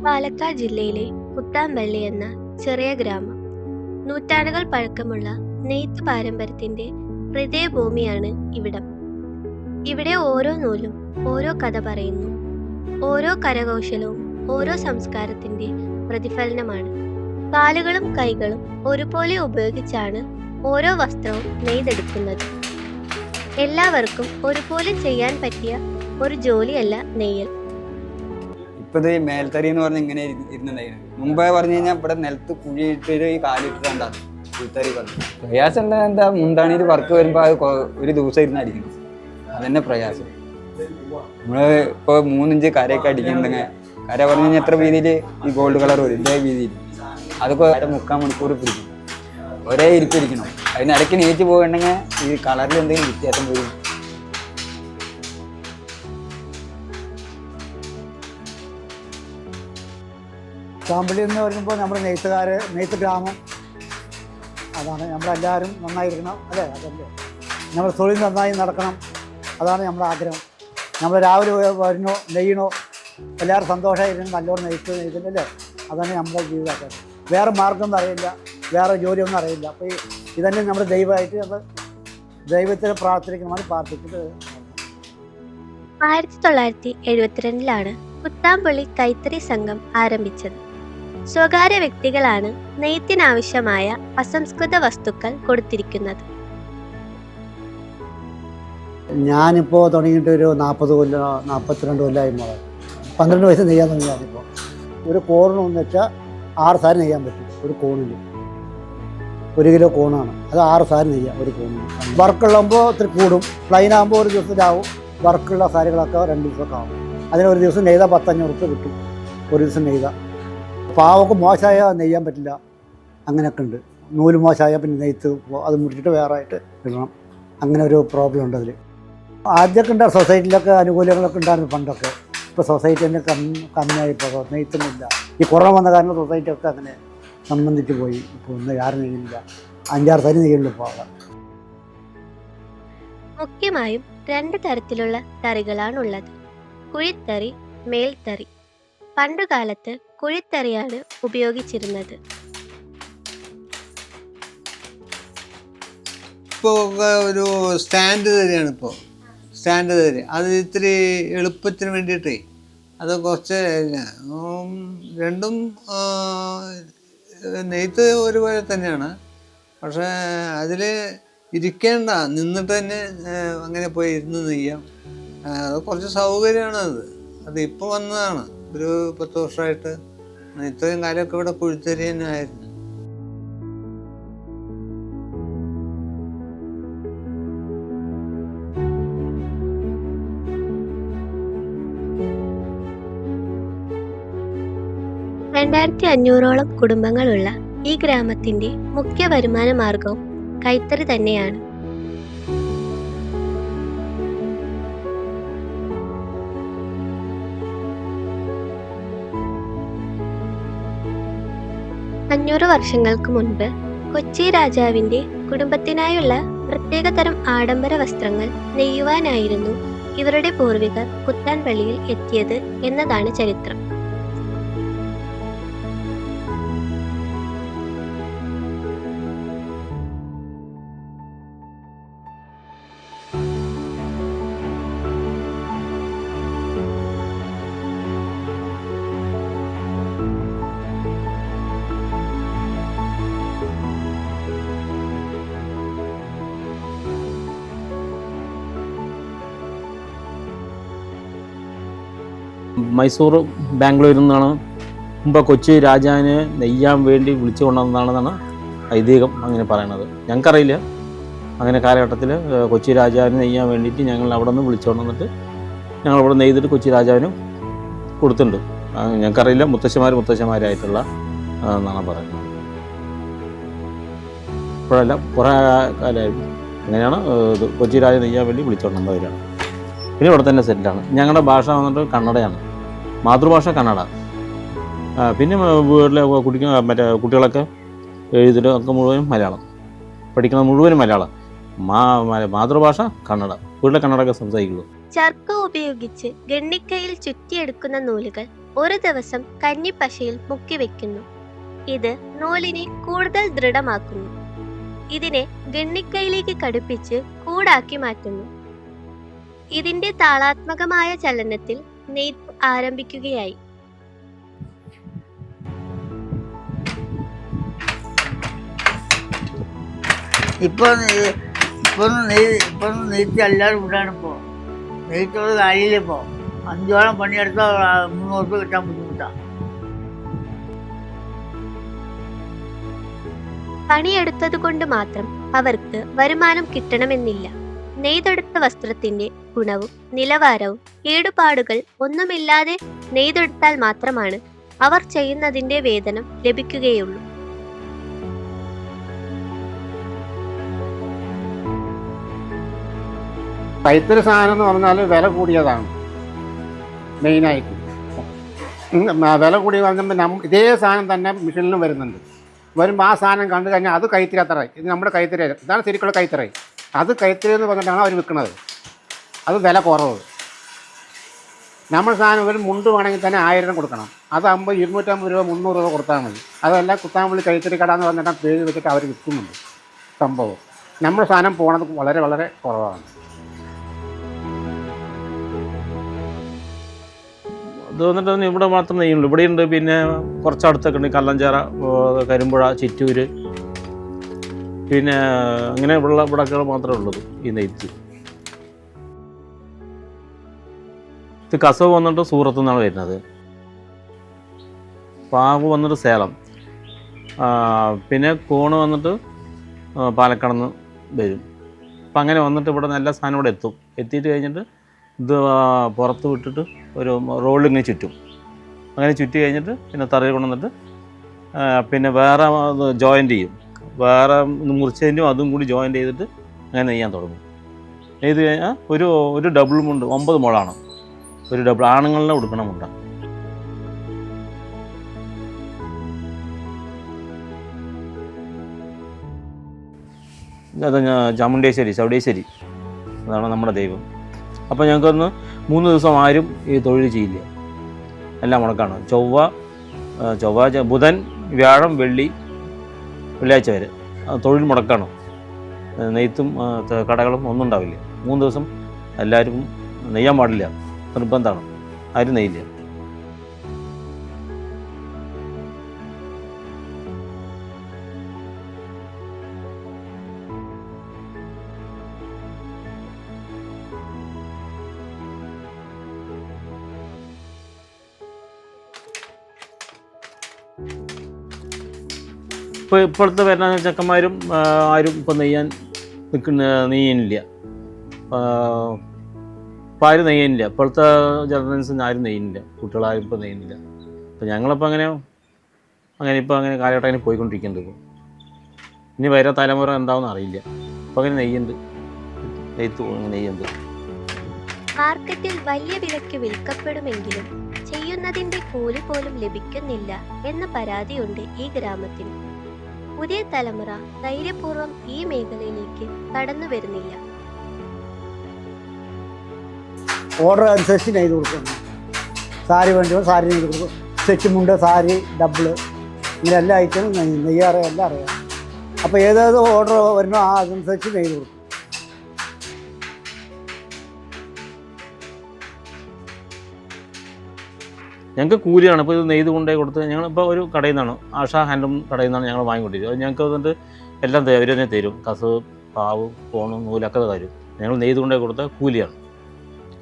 പാലക്കാട് ജില്ലയിലെ കുത്താമ്പള്ളി എന്ന ചെറിയ ഗ്രാമം നൂറ്റാണ്ടുകൾ പഴക്കമുള്ള നെയ്ത്ത് പാരമ്പര്യത്തിന്റെ ഹൃദയഭൂമിയാണ് ഇവിടം. ഇവിടെ ഓരോ നൂലും ഓരോ കഥ പറയുന്നു. ഓരോ കരകൗശലവും ഓരോ സംസ്കാരത്തിന്റെ പ്രതിഫലനമാണ്. കാലുകളും കൈകളും ഒരുപോലെ ഉപയോഗിച്ചാണ് ഓരോ വസ്ത്രവും നെയ്തെടുക്കുന്നത്. എല്ലാവർക്കും ഒരുപോലെ ചെയ്യാൻ പറ്റിയ ഒരു ജോലിയല്ല നെയ്യൽ. ഇപ്പത് മേൽത്തറി എന്ന് പറഞ്ഞ ഇങ്ങനെ ഇരുന്നുണ്ടായിരുന്നു. മുമ്പേ പറഞ്ഞു കഴിഞ്ഞാൽ ഇവിടെ നിലത്ത് കുഴിയിട്ടൊരു ഈ കാലിട്ടിട്ടുണ്ടാകും പുൽത്തറി പറഞ്ഞു. പ്രയാസം എന്താ, മുന്താണിയിൽ വർക്ക് വരുമ്പോൾ അത് ഒരു ദിവസം ഇരുന്ന് അടിക്കണം. അതന്നെ പ്രയാസം. നമ്മള് ഇപ്പോൾ 3 ഇഞ്ച് കരയൊക്കെ അടിക്കുന്നുണ്ടെങ്കിൽ കര പറഞ്ഞു കഴിഞ്ഞാൽ എത്ര വീതിയിൽ ഈ ഗോൾഡ് കളർ വരും, ഇതേ വീതിയിൽ അതൊക്കെ 3/4 മണിക്കൂർ പിടിക്കും. ഒരേ ഇരിപ്പിരിക്കണം. അതിനിടയ്ക്ക് നീച്ച് പോയിട്ടുണ്ടെങ്കിൽ ഈ കളറിൽ എന്തെങ്കിലും വ്യത്യാസം വരും. കുത്താമ്പള്ളി എന്ന് പറയുമ്പോൾ നമ്മുടെ നെയ്ത്ത് ഗ്രാമം അതാണ്. നമ്മളെല്ലാവരും നന്നായിരിക്കണം, അല്ലേ? അതല്ലേ നമ്മൾ തൊഴിൽ നന്നായി നടക്കണം, അതാണ് നമ്മുടെ ആഗ്രഹം. നമ്മൾ രാവിലെ വരണോ നെയ്യണോ, എല്ലാവരും സന്തോഷമായിരുന്നു നല്ലോണം നെയ്തല്ലേ, അതാണ് നമ്മുടെ ജീവിതം. വേറെ മാർഗ്ഗമൊന്നും അറിയില്ല, വേറെ ജോലിയൊന്നും അറിയില്ല. അപ്പോൾ ഇതന്നെ നമ്മുടെ ദൈവമായിട്ട് നമ്മൾ ദൈവത്തെ പ്രാർത്ഥിക്കണമെന്ന് പ്രാർത്ഥിച്ചിട്ട്. 1972 കുത്താമ്പള്ളി കൈത്തറി സംഘം ആരംഭിച്ചത്. സ്വകാര്യ വ്യക്തികളാണ് നെയ്ത്തിനാവശ്യമായ അസംസ്കൃത വസ്തുക്കൾ കൊടുത്തിരിക്കുന്നത്. ഞാനിപ്പോൾ തുടങ്ങിയിട്ട് ഒരു 42 കൊല്ലമായി. 12 വയസ്സ് നെയ്യാൻ തുടങ്ങി. ഞാനിപ്പോൾ ഒരു കോണിനെന്ന് വെച്ചാൽ 6 സാരി നെയ്യാൻ പറ്റും. ഒരു കോണിൽ 1 കിലോ കോണാണ്, അത് 6 സാരി നെയ്യാം ഒരു കോണിന്. വർക്കുള്ളപ്പോൾ ഇത്തിരി കൂടും, പ്ലെയിൻ ആകുമ്പോൾ ഒരു ദിവസത്തിലാവും. വർക്കുള്ള സാരികളൊക്കെ 2 ദിവസമൊക്കെ ആവും. അതിന് ഒരു ദിവസം നെയ്താൽ 1500 റുപ്യ കിട്ടും ഒരു ദിവസം നെയ്താൽ. പാവക്ക് മോശമായ നെയ്യാൻ പറ്റില്ല, അങ്ങനെയൊക്കെ ഉണ്ട്. നൂല് മോശമായ പിന്നെ നെയ്ത്ത് അത് മുറിച്ചിട്ട് വേറെ ആയിട്ട് ഇടണം. അങ്ങനെ ഒരു പ്രോബ്ലം ഉണ്ട് അതിൽ. ആദ്യമൊക്കെ ഉണ്ടായിരുന്നു സൊസൈറ്റിയിലൊക്കെ ആനുകൂല്യങ്ങളൊക്കെ ഉണ്ടായിരുന്നു പണ്ടൊക്കെ. ഇപ്പോൾ സൊസൈറ്റി തന്നെ കമ്മിയായി ഇപ്പോൾ നെയ്ത്തൊന്നുമില്ല. ഈ കൊറോണ വന്ന കാരണം സൊസൈറ്റിയൊക്കെ അങ്ങനെ സംബന്ധിച്ച് പോയി. ഇപ്പോൾ ഒന്നും ആരും നെയ്യുന്നില്ല, 5-6 സാരി നെയ്യുള്ളൂ ഇപ്പോൾ അവിടെ. മുഖ്യമായും 2 തരത്തിലുള്ള തറികളാണുള്ളത്: കുഴിത്തറി, മേൽത്തറി. പണ്ടുകാലത്ത് കുഴിത്തറിയാണ് ഉപയോഗിച്ചിരുന്നത്. ഇപ്പോൾ ഒരു സ്റ്റാൻഡ് തരികയാണ്. ഇപ്പോൾ സ്റ്റാൻഡ് തരി അത് ഇത്തിരി എളുപ്പത്തിന് വേണ്ടിയിട്ടേ അത് കുറച്ച് രണ്ടും നെയ്ത്ത് ഒരുപോലെ തന്നെയാണ്. പക്ഷേ അതിൽ ഇരിക്കേണ്ട, നിന്നിട്ട് തന്നെ അങ്ങനെ പോയി ഇരുന്ന് നെയ്യാം. അത് കുറച്ച് സൗകര്യമാണ്. അത് ഇപ്പോൾ വന്നതാണ്. ഒരു 10 വർഷമായിട്ട് ഇത്രയും കാലമൊക്കെ ഇവിടെ കുഴിത്തറി തന്നെ ആയിരുന്നു. $2500 കുടുംബങ്ങളുള്ള ഈ ഗ്രാമത്തിന്റെ മുഖ്യ വരുമാന മാർഗവും കൈത്തറി തന്നെയാണ്. അഞ്ഞൂറ് വർഷങ്ങൾക്ക് മുൻപ് കൊച്ചി രാജാവിന്റെ കുടുംബത്തിനായുള്ള പ്രത്യേകതരം ആഡംബര വസ്ത്രങ്ങൾ നെയ്യുവാനായിരുന്നു ഇവരുടെ പൂർവികർ കുത്താൻപള്ളിയിൽ എത്തിയത് എന്നതാണ് ചരിത്രം. മൈസൂർ ബാംഗ്ലൂരിൽ നിന്നാണ് മുമ്പ് കൊച്ചി രാജാവിനെ നെയ്യാൻ വേണ്ടി വിളിച്ചു കൊണ്ടുവന്നതാണെന്നാണ് ഐതിഹ്യം അങ്ങനെ പറയണത്. ഞങ്ങൾക്കറിയില്ല. അങ്ങനെ കാലഘട്ടത്തിൽ കൊച്ചി രാജാവിനെ നെയ്യാൻ വേണ്ടിയിട്ട് ഞങ്ങൾ അവിടെ നിന്ന് വിളിച്ചു കൊണ്ടുവന്നിട്ട് ഞങ്ങളിവിടെ നെയ്തിട്ട് കൊച്ചി രാജാവിനും കൊടുത്തിട്ടുണ്ട്. ഞങ്ങൾക്കറിയില്ല. മുത്തശ്ശന്മാരായിട്ടുള്ള എന്നാണ് പറയുന്നത്. ഇപ്പോഴല്ല, കുറേ കാലമായിട്ട് അങ്ങനെയാണ് കൊച്ചി രാജ നെയ്യാൻ വേണ്ടി വിളിച്ചു കൊണ്ടുവന്നവരാണ്. പിന്നെ ഇവിടെ തന്നെ സെറ്റിലാണ്. ഞങ്ങളുടെ ഭാഷ വന്നിട്ട് കന്നഡയാണ്, മാതൃഭാഷ കന്നഡ. പിന്നെ വീട്ടിലെ കുട്ടികളൊക്കെ എഴുതലൊക്കെ മുഴുവനും മലയാളം, പഠിക്കുന്നത് മുഴുവനും മലയാളം. മാതൃഭാഷ കന്നഡ, വീട്ടിലെ കന്നഡയൊക്കെ സംസാരിക്കുള്ളൂ. ചർക്ക ഉപയോഗിച്ച് ഗണ്ണിക്കയിൽ ചുറ്റിയെടുക്കുന്ന നൂലുകൾ ഒരു ദിവസം കന്നിപ്പശയിൽ മുക്കിവെക്കുന്നു. ഇത് നൂലിനെ കൂടുതൽ ദൃഢമാക്കുന്നു. ഇതിനെ ഗണ്ണിക്കയിലേക്ക് ഘടിപ്പിച്ച് കൂടാക്കി മാറ്റുന്നു. ഇതിന്റെ താളാത്മകമായ ചലനത്തിൽ നെയ്ത്ത് ആരംഭിക്കുകയായി. ഇപ്പം നെയ്ത്ത് എല്ലാവരും ഇവിടെയാണ് ഇപ്പോൾ. നെയ്ത്തുള്ള കാര്യമില്ലിപ്പോൾ. 5 ഓളം പണിയെടുത്താൽ 300 രൂപ കിട്ടാൻ ബുദ്ധിമുട്ടാണ്. പണിയെടുത്തത് കൊണ്ട് മാത്രം അവർക്ക് വരുമാനം കിട്ടണമെന്നില്ല. നെയ്തെടുത്ത വസ്ത്രത്തിന്റെ ഗുണവും നിലവാരവും കേടുപാടുകൾ ഒന്നുമില്ലാതെ നെയ്തെടുത്താൽ മാത്രമാണ് അവർ ചെയ്യുന്നതിന്റെ വേതനം ലഭിക്കുകയുള്ളൂ. കൈത്തറി സാധനം എന്ന് പറഞ്ഞാൽ വില കൂടിയതാണ് മെയിനായിട്ട്. വില കൂടി പറഞ്ഞപ്പോൾ ഇതേ സാധനം തന്നെ മെഷീനിലും വരുന്നുണ്ട്. വരുമ്പോൾ ആ സാധനം കണ്ടു കഴിഞ്ഞാൽ അത് കൈത്തറി അത്ര, ഇത് നമ്മുടെ കൈത്തറി, ഇതാണ് ശരിക്കുള്ള കൈത്തറി. അത് കൈത്തറി എന്ന് പറഞ്ഞിട്ടാണ് അവർ വിൽക്കുന്നത്. അത് വില കുറവ്. നമ്മൾ സാധനം ഒരു മുണ്ട് വേണമെങ്കിൽ തന്നെ 1000 കൊടുക്കണം. അതാകുമ്പോൾ 250 രൂപ 300 രൂപ കൊടുത്താൽ മതി. അതെല്ലാം കുത്താമ്പള്ളി കൈത്തറി കട എന്ന് പറഞ്ഞിട്ട് പേര് വെച്ചിട്ട് അവർ വിൽക്കുന്നുണ്ട്. സംഭവം നമ്മുടെ സാധനം പോണത് വളരെ വളരെ കുറവാണ്. ഇത് വന്നിട്ട് ഇവിടെ മാത്രം നെയ്യുള്ളൂ. ഇവിടെയുണ്ട്, പിന്നെ കുറച്ചടുത്തൊക്കെ ഉണ്ട്. കല്ലഞ്ചാറ, കരിമ്പുഴ, ചിറ്റൂര്, പിന്നെ അങ്ങനെ ഇവിടൊക്കെ മാത്രമേ ഉള്ളത് ഈ നെയ്ത്ത്. ഇത് കസവ് വന്നിട്ട് സൂറത്ത് നിന്നാണ് വരുന്നത്. പാവ് വന്നിട്ട് സേലം, പിന്നെ കോണ് വന്നിട്ട് പാലക്കാട് നിന്ന് വരും. അപ്പം അങ്ങനെ വന്നിട്ട് ഇവിടെ നല്ല സാധനം ഇവിടെ എത്തും. എത്തിയിട്ട് കഴിഞ്ഞിട്ട് ഇത് പുറത്ത് വിട്ടിട്ട് ഒരു റോളിങ്ങനെ ചുറ്റും. അങ്ങനെ ചുറ്റി കഴിഞ്ഞിട്ട് പിന്നെ തറയിൽ കൊണ്ടുവന്നിട്ട് പിന്നെ വേറെ ജോയിൻ്റ് ചെയ്യും. വേറെ മുറിച്ചതിൻ്റെയും അതും കൂടി ജോയിൻ്റ് ചെയ്തിട്ട് അങ്ങനെ നെയ്യാൻ തുടങ്ങും. നെയ്ത് കഴിഞ്ഞാൽ ഒരു ഡബിൾ മുണ്ട് 9 മുളാണ്. ഒരു ഡബിൾ ആണുങ്ങളിനെ ഉടുക്കണം മുണ്ട. അത് ചാമുണ്ടേശ്വരി, ചൗടേശ്വരി, അതാണ് നമ്മുടെ ദൈവം. അപ്പോൾ ഞങ്ങൾക്കൊന്ന് 3 ദിവസം ആരും ഈ തൊഴിൽ ചെയ്യില്ല. എല്ലാം മുടക്കാണ്. ചൊവ്വാഴ്ച, ബുധൻ, വ്യാഴം, വെള്ളി, വെള്ളിയാഴ്ച വരെ തൊഴിൽ മുടക്കാണ്. നെയ്ത്തും കടകളും ഒന്നും ഉണ്ടാവില്ല. 3 ദിവസം എല്ലാവരും നെയ്യാൻ പാടില്ല, നിർബന്ധമാണ്. ആരും നെയ്യില്ല. ഇപ്പോഴത്തെ വരുന്ന ചെക്കന്മാരും ആരും ഇപ്പോൾ നെയ്യാൻ നെയ്യാനില്ല. ഇപ്പോൾ ആരും നെയ്യാനില്ല. ഇപ്പോഴത്തെ ജനറേഷൻസിന് ആരും നെയ്യുന്നില്ല. കുട്ടികളാരും ഇപ്പോൾ നെയ്യുന്നില്ല. അപ്പോൾ ഞങ്ങളിപ്പോൾ അങ്ങനെ കാലഘട്ടം അങ്ങനെ പോയിക്കൊണ്ടിരിക്കുന്നുണ്ട്. ഇപ്പോൾ ഇനി വരെ തലമുറ എന്താണെന്ന് അറിയില്ല. അപ്പോൾ അങ്ങനെ നെയ്യുണ്ട്. മാർക്കറ്റിൽ വലിയ വിലയ്ക്ക് വിൽക്കപ്പെടുമെങ്കിലും ചെയ്യുന്നതിന്റെ കൂലി പോലും ലഭിക്കുന്നില്ല എന്ന പരാതിയുണ്ട് ഈ ഗ്രാമത്തിന്. പുതിയ തലമുറ ധൈര്യപൂർവ്വം ഈ മേഖലയിലേക്ക് കടന്നു വരുന്നില്ല. ഓർഡർ അനുസരിച്ച് നെയ്ത് കൊടുക്കുന്നു. സാരി വേണ്ടിയോ സാരി നെയ്ത് കൊടുക്കും. സെറ്റ് മുണ്ട്, സാരി, ഡബിള്, ഇങ്ങനെ എല്ലാ ഐറ്റവും നെയ്യാറ് എല്ലാം അറിയാം. അപ്പോൾ ഏതേത് ഓർഡർ വരുന്നോ അതനുസരിച്ച് നെയ്ത് കൊടുക്കും. ഞങ്ങൾക്ക് കൂലിയാണ്. ഇപ്പോൾ ഇത് നെയ്ത് കൊണ്ടേ കൊടുത്ത് ഞങ്ങളിപ്പോൾ ഒരു കടയിൽ നിന്നാണ്, ആഷാ ഹാൻഡ്ലൂം കടയിൽ നിന്നാണ് ഞങ്ങൾ വാങ്ങിക്കൊണ്ടിരിക്കുന്നത്. അത് ഞങ്ങൾക്ക് വന്നിട്ട് എല്ലാം അവർ തന്നെ തരും. കസവ്, പാവ്, ഫോണ്, നൂലൊക്കെ തരും. ഞങ്ങൾ നെയ്ത് കൊണ്ടേ കൊടുത്ത കൂലിയാണ്.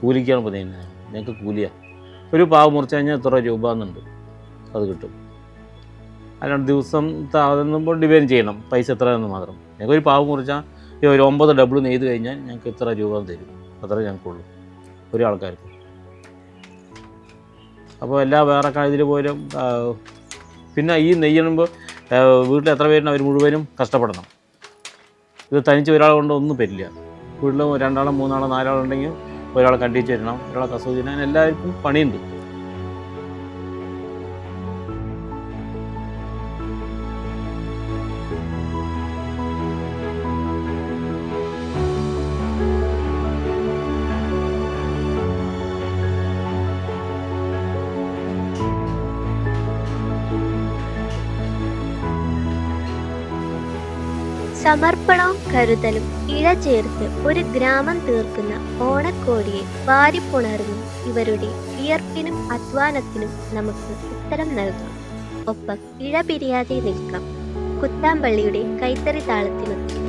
കൂലിക്കാണ് ഇപ്പോൾ നെയ്യുന്നത്. ഞങ്ങൾക്ക് കൂലിയാണ്. ഒരു പാവ് മുറിച്ച് കഴിഞ്ഞാൽ എത്ര രൂപ എന്നുണ്ട്, അത് കിട്ടും. അല്ലാണ്ട് ദിവസം അതൊന്നും ഡിവൈഡ് ചെയ്യണം പൈസ എത്രയെന്ന് മാത്രം. ഞങ്ങൾക്കൊരു പാവ് മുറിച്ചാൽ ഒരു 9 ഡബിൾ നെയ്ത് കഴിഞ്ഞാൽ ഞങ്ങൾക്ക് എത്ര രൂപ തരും, അത്ര ഞങ്ങൾക്കുള്ളൂ ഒരാൾക്കാർക്ക്. അപ്പോൾ എല്ലാ വേറെ ഇതിൽ പോലും പിന്നെ ഈ നെയ്യുമ്പോൾ വീട്ടിൽ എത്ര പേരുണ്ട് അവർ മുഴുവനും കഷ്ടപ്പെടണം. ഇത് തനിച്ച് ഒരാളെ കൊണ്ട് ഒന്നും പറ്റില്ല. വീട്ടിൽ 2 ആളോ 3 ആളോ 4 ആളുണ്ടെങ്കിൽ ഒരാളെ കണ്ടിച്ച് തരണം, ഒരാളെ കസവ് ചെയ്യാൻ, എല്ലാവർക്കും പണിയുണ്ട്. സമർപ്പണവും കരുതലും ഇഴ ചേർത്ത് ഒരു ഗ്രാമം തീർക്കുന്ന ഓണക്കോടിയെ വാരിപ്പുണർന്ന് ഇവരുടെ വിയർപ്പിനും അധ്വാനത്തിനും നമുക്ക് ഉത്തരം നൽകാം. ഒപ്പം ഇഴ പിരിയാതെ നിൽക്കാം. കുത്താമ്പള്ളിയുടെ കൈത്തറി താളത്തിനൊത്ത്.